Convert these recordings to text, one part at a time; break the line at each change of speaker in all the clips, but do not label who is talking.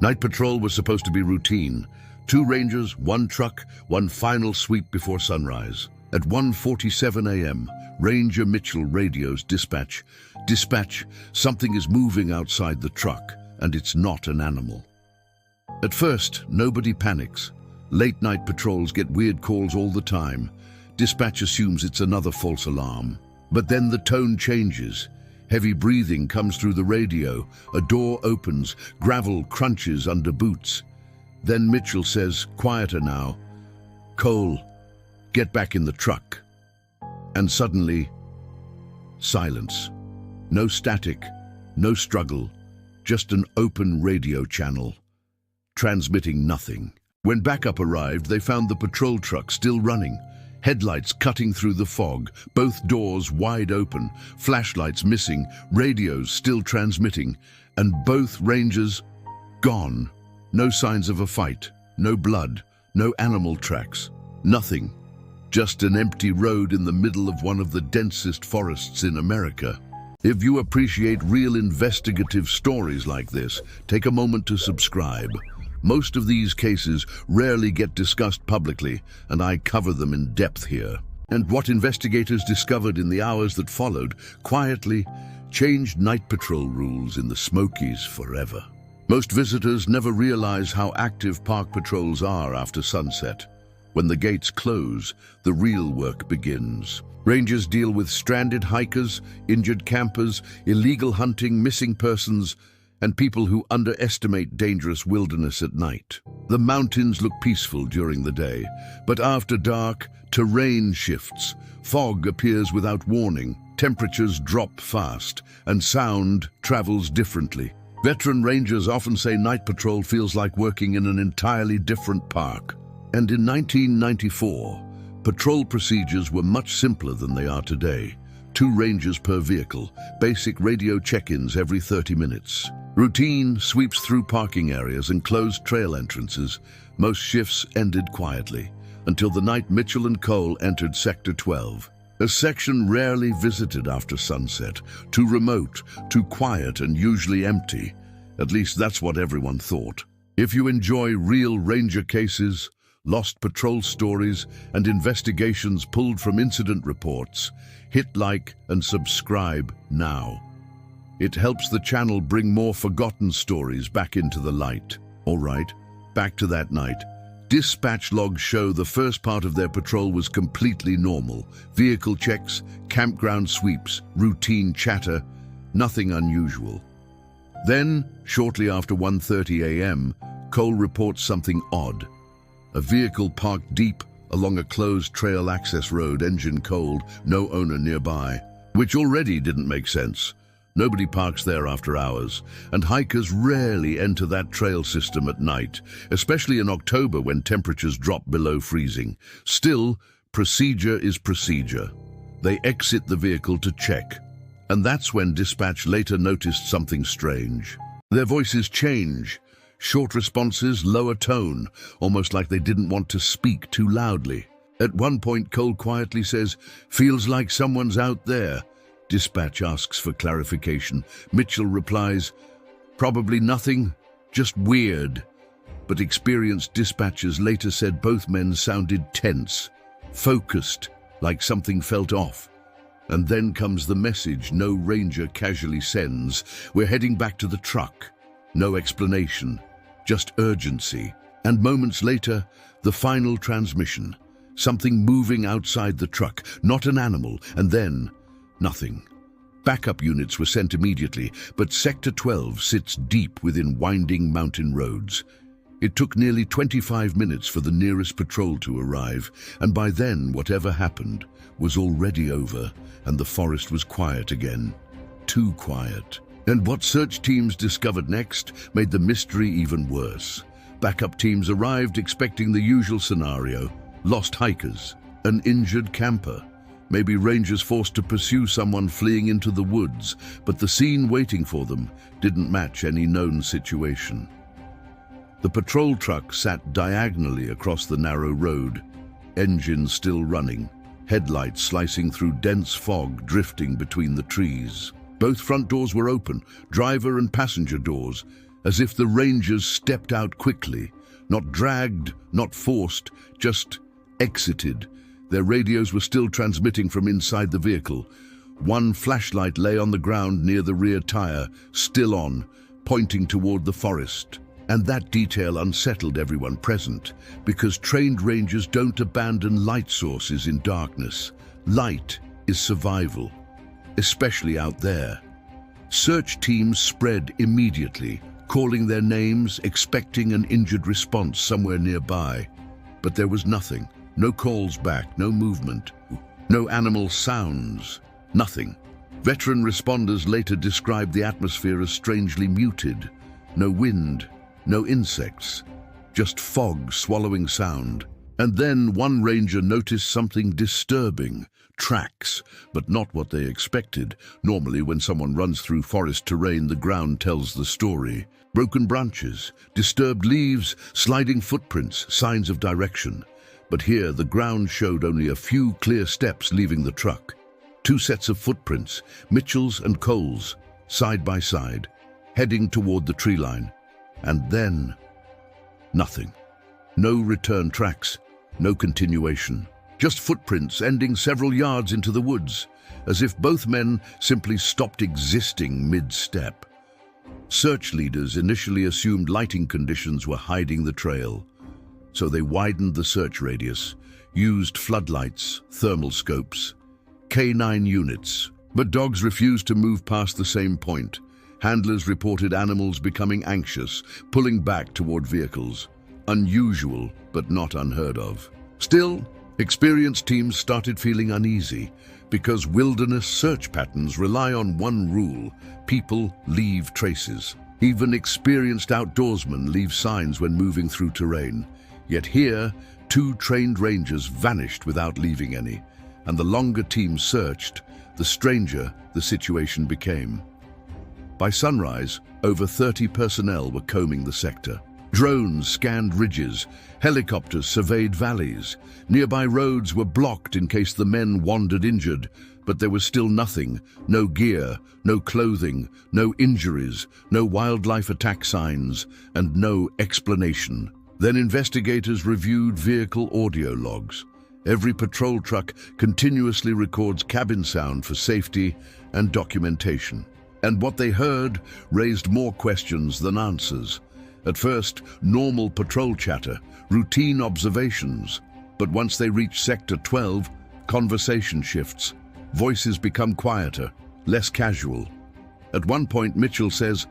Night patrol was supposed to be routine. 2 rangers, 1 truck, 1 final sweep before sunrise. At 1:47 a.m., Ranger Mitchell radios dispatch. Dispatch, something is moving outside the truck, and it's not an animal. At first, nobody panics. Late-night patrols get weird calls all the time. Dispatch assumes it's another false alarm. But then the tone changes. Heavy breathing comes through the radio. A door opens. Gravel crunches under boots. Then Mitchell says, "Quieter now. Cole, get back in the truck." And suddenly, silence. No static, no struggle, just an open radio channel, transmitting nothing. When backup arrived, they found the patrol truck still running, headlights cutting through the fog, both doors wide open, flashlights missing, radios still transmitting, and both rangers gone. No signs of a fight, no blood, no animal tracks, nothing. Just an empty road in the middle of one of the densest forests in America. If you appreciate real investigative stories like this, take a moment to subscribe. Most of these cases rarely get discussed publicly, and I cover them in depth here. And what investigators discovered in the hours that followed quietly changed night patrol rules in the Smokies forever. Most visitors never realize how active park patrols are after sunset. When the gates close, the real work begins. Rangers deal with stranded hikers, injured campers, illegal hunting, missing persons, and people who underestimate dangerous wilderness at night. The mountains look peaceful during the day, but after dark, terrain shifts. Fog appears without warning, temperatures drop fast, and sound travels differently. Veteran rangers often say night patrol feels like working in an entirely different park. And in 1994, patrol procedures were much simpler than they are today. 2 rangers per vehicle, basic radio check-ins every 30 minutes. Routine sweeps through parking areas and closed trail entrances. Most shifts ended quietly, until the night Mitchell and Cole entered Sector 12. A section rarely visited after sunset, too remote, too quiet, and usually empty. At least that's what everyone thought. If you enjoy real ranger cases, lost patrol stories, and investigations pulled from incident reports, hit like and subscribe now. It helps the channel bring more forgotten stories back into the light. All right, back to that night. Dispatch logs show the first part of their patrol was completely normal. Vehicle checks, campground sweeps, routine chatter, nothing unusual. Then, shortly after 1:30 a.m., Cole reports something odd. A vehicle parked deep along a closed trail access road, engine cold, no owner nearby, which already didn't make sense. Nobody parks there after hours, and hikers rarely enter that trail system at night, especially in October when temperatures drop below freezing. Still, procedure is procedure. They exit the vehicle to check, and that's when dispatch later noticed something strange. Their voices change. Short responses, lower tone, almost like they didn't want to speak too loudly. At one point, Cole quietly says, "Feels like someone's out there." Dispatch asks for clarification. Mitchell replies, "Probably nothing, just weird." But experienced dispatchers later said both men sounded tense, focused, like something felt off. And then comes the message no ranger casually sends. "We're heading back to the truck." No explanation, just urgency. And moments later, the final transmission. Something moving outside the truck, not an animal, and then nothing. Backup units were sent immediately, but Sector 12 sits deep within winding mountain roads. It took nearly 25 minutes for the nearest patrol to arrive, and by then whatever happened was already over, and the forest was quiet again. Too quiet. And what search teams discovered next made the mystery even worse. Backup teams arrived expecting the usual scenario: lost hikers, an injured camper, maybe rangers forced to pursue someone fleeing into the woods, but the scene waiting for them didn't match any known situation. The patrol truck sat diagonally across the narrow road, engine still running, headlights slicing through dense fog drifting between the trees. Both front doors were open, driver and passenger doors, as if the rangers stepped out quickly, not dragged, not forced, just exited. Their radios were still transmitting from inside the vehicle. One flashlight lay on the ground near the rear tire, still on, pointing toward the forest. And that detail unsettled everyone present, because trained rangers don't abandon light sources in darkness. Light is survival, especially out there. Search teams spread immediately, calling their names, expecting an injured response somewhere nearby. But there was nothing. No calls back, no movement, no animal sounds, nothing. Veteran responders later described the atmosphere as strangely muted. No wind, no insects, just fog swallowing sound. And then one ranger noticed something disturbing. Tracks, but not what they expected. Normally, when someone runs through forest terrain, the ground tells the story. Broken branches, disturbed leaves, sliding footprints, signs of direction. But here, the ground showed only a few clear steps leaving the truck. Two sets of footprints, Mitchell's and Cole's, side by side, heading toward the tree line. And then, nothing. No return tracks, no continuation. Just footprints ending several yards into the woods, as if both men simply stopped existing mid-step. Search leaders initially assumed lighting conditions were hiding the trail, so they widened the search radius, used floodlights, thermal scopes, K9 units. But dogs refused to move past the same point. Handlers reported animals becoming anxious, pulling back toward vehicles. Unusual, but not unheard of. Still, experienced teams started feeling uneasy because wilderness search patterns rely on one rule: people leave traces. Even experienced outdoorsmen leave signs when moving through terrain. Yet here, two trained rangers vanished without leaving any, and the longer team searched, the stranger the situation became. By sunrise, over 30 personnel were combing the sector. Drones scanned ridges, helicopters surveyed valleys. Nearby roads were blocked in case the men wandered injured, but there was still nothing: no gear, no clothing, no injuries, no wildlife attack signs, and no explanation. Then investigators reviewed vehicle audio logs. Every patrol truck continuously records cabin sound for safety and documentation. And what they heard raised more questions than answers. At first, normal patrol chatter, routine observations. But once they reach Sector 12, conversation shifts. Voices become quieter, less casual. At one point, Mitchell says,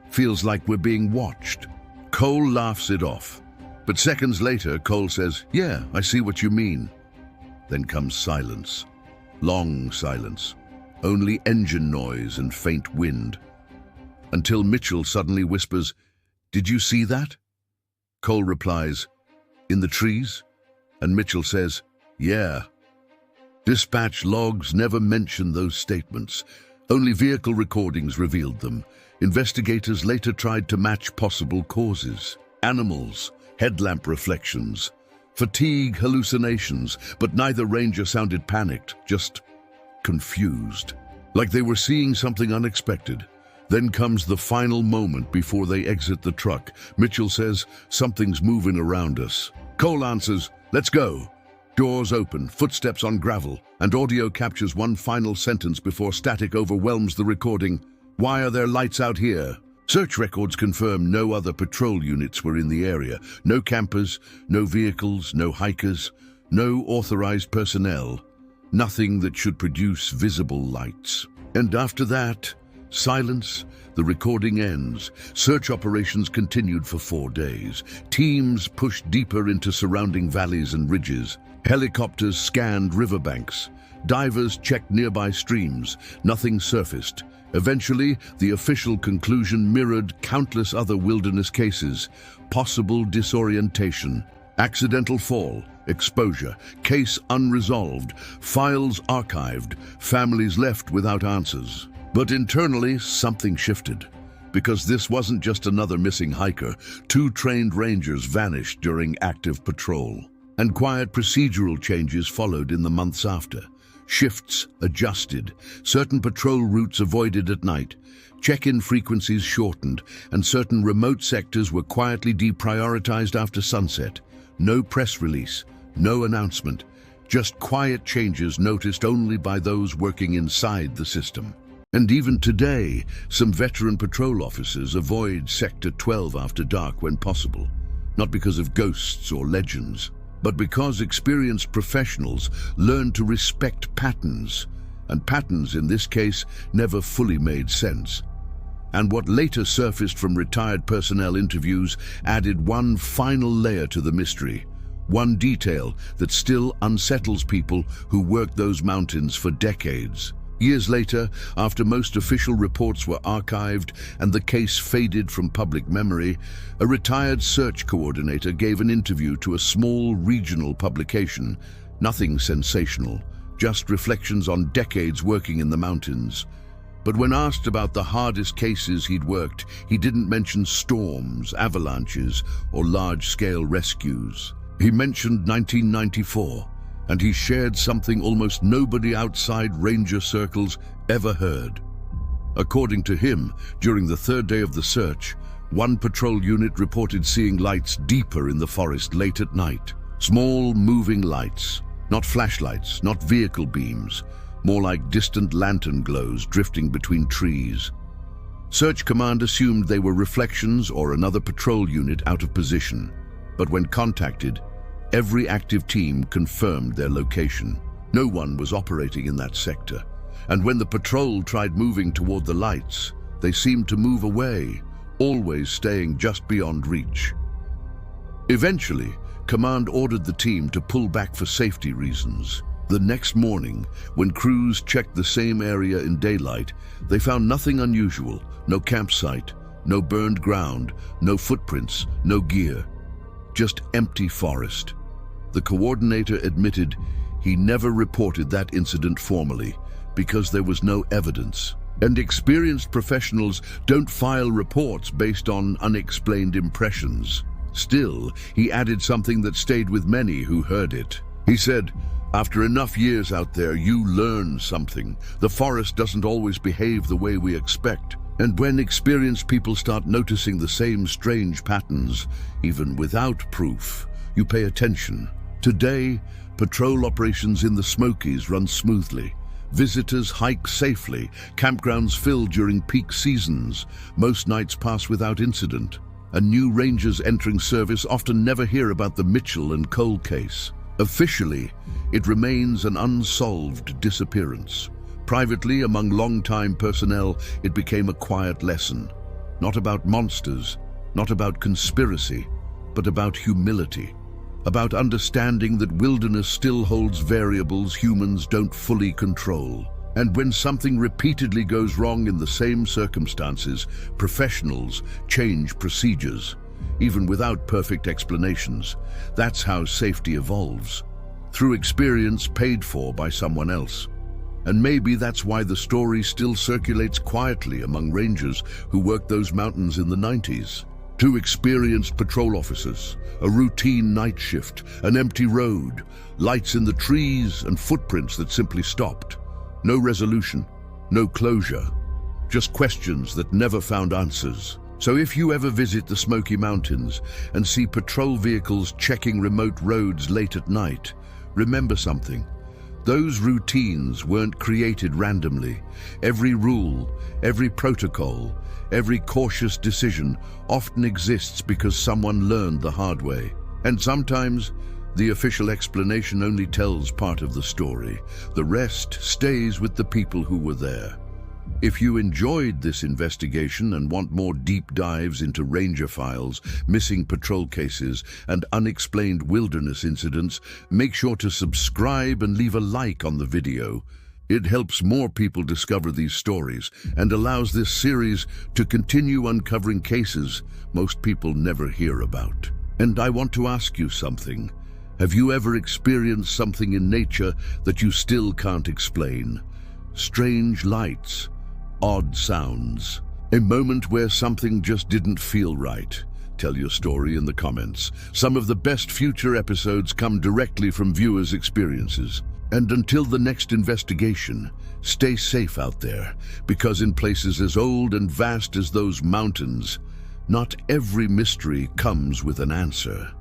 "Feels like we're being watched." Cole laughs it off. But seconds later, Cole says, "Yeah, I see what you mean." Then comes silence. Long silence. Only engine noise and faint wind. Until Mitchell suddenly whispers, "Did you see that?" Cole replies, "In the trees?" And Mitchell says, "Yeah." Dispatch logs never mention those statements. Only vehicle recordings revealed them. Investigators later tried to match possible causes. Animals, headlamp reflections, fatigue, hallucinations, but neither ranger sounded panicked, just confused. Like they were seeing something unexpected. Then comes the final moment before they exit the truck. Mitchell says, "Something's moving around us." Cole answers, "Let's go." Doors open, footsteps on gravel, and audio captures one final sentence before static overwhelms the recording. "Why are there lights out here?" Search records confirm no other patrol units were in the area. No campers, no vehicles, no hikers, no authorized personnel. Nothing that should produce visible lights. And after that, silence. The recording ends. Search operations continued for 4 days. Teams pushed deeper into surrounding valleys and ridges. Helicopters scanned riverbanks. Divers checked nearby streams. Nothing surfaced. Eventually, the official conclusion mirrored countless other wilderness cases. Possible disorientation, accidental fall, exposure, case unresolved, files archived, families left without answers. But internally, something shifted. Because this wasn't just another missing hiker. 2 trained rangers vanished during active patrol. And quiet procedural changes followed in the months after. shifts adjusted, certain patrol routes avoided at night, check-in frequencies shortened, and certain remote sectors were quietly deprioritized after sunset. No press release, no announcement, just quiet changes noticed only by those working inside the system. And even today, some veteran patrol officers avoid Sector 12 after dark when possible, not because of ghosts or legends, but because experienced professionals learn to respect patterns, and patterns in this case never fully made sense. And what later surfaced from retired personnel interviews added one final layer to the mystery, one detail that still unsettles people who worked those mountains for decades. Years later, after most official reports were archived and the case faded from public memory, a retired search coordinator gave an interview to a small regional publication. Nothing sensational, just reflections on decades working in the mountains. But when asked about the hardest cases he'd worked, he didn't mention storms, avalanches, or large-scale rescues. He mentioned 1994, and he shared something almost nobody outside ranger circles ever heard. According to him, during the third day of the search, one patrol unit reported seeing lights deeper in the forest late at night. Small, moving lights, not flashlights, not vehicle beams, more like distant lantern glows drifting between trees. Search Command assumed they were reflections or another patrol unit out of position, but when contacted, every active team confirmed their location. No one was operating in that sector, and when the patrol tried moving toward the lights, they seemed to move away, always staying just beyond reach. Eventually, Command ordered the team to pull back for safety reasons. The next morning, when crews checked the same area in daylight, they found nothing unusual, no campsite, no burned ground, no footprints, no gear, just empty forest. The coordinator admitted he never reported that incident formally because there was no evidence. And experienced professionals don't file reports based on unexplained impressions. Still, he added something that stayed with many who heard it. He said, "After enough years out there, you learn something. The forest doesn't always behave the way we expect. And when experienced people start noticing the same strange patterns, even without proof, you pay attention." Today, patrol operations in the Smokies run smoothly. Visitors hike safely, campgrounds fill during peak seasons, most nights pass without incident, and new rangers entering service often never hear about the Mitchell and Cole case. Officially, it remains an unsolved disappearance. Privately, among long-time personnel, it became a quiet lesson. Not about monsters, not about conspiracy, but about humility. About understanding that wilderness still holds variables humans don't fully control. And when something repeatedly goes wrong in the same circumstances, professionals change procedures, even without perfect explanations. That's how safety evolves, through experience paid for by someone else. And maybe that's why the story still circulates quietly among rangers who worked those mountains in the 90s. Two experienced patrol officers, a routine night shift, an empty road, lights in the trees, and footprints that simply stopped. No resolution, no closure, just questions that never found answers. So if you ever visit the Smoky Mountains and see patrol vehicles checking remote roads late at night, remember something. Those routines weren't created randomly. Every rule, every protocol, every cautious decision often exists because someone learned the hard way. And sometimes, the official explanation only tells part of the story. The rest stays with the people who were there. If you enjoyed this investigation and want more deep dives into ranger files, missing patrol cases, and unexplained wilderness incidents, make sure to subscribe and leave a like on the video. It helps more people discover these stories and allows this series to continue uncovering cases most people never hear about. And I want to ask you something. Have you ever experienced something in nature that you still can't explain? Strange lights, odd sounds, a moment where something just didn't feel right. Tell your story in the comments. Some of the best future episodes come directly from viewers' experiences. And until the next investigation, stay safe out there, because in places as old and vast as those mountains, not every mystery comes with an answer.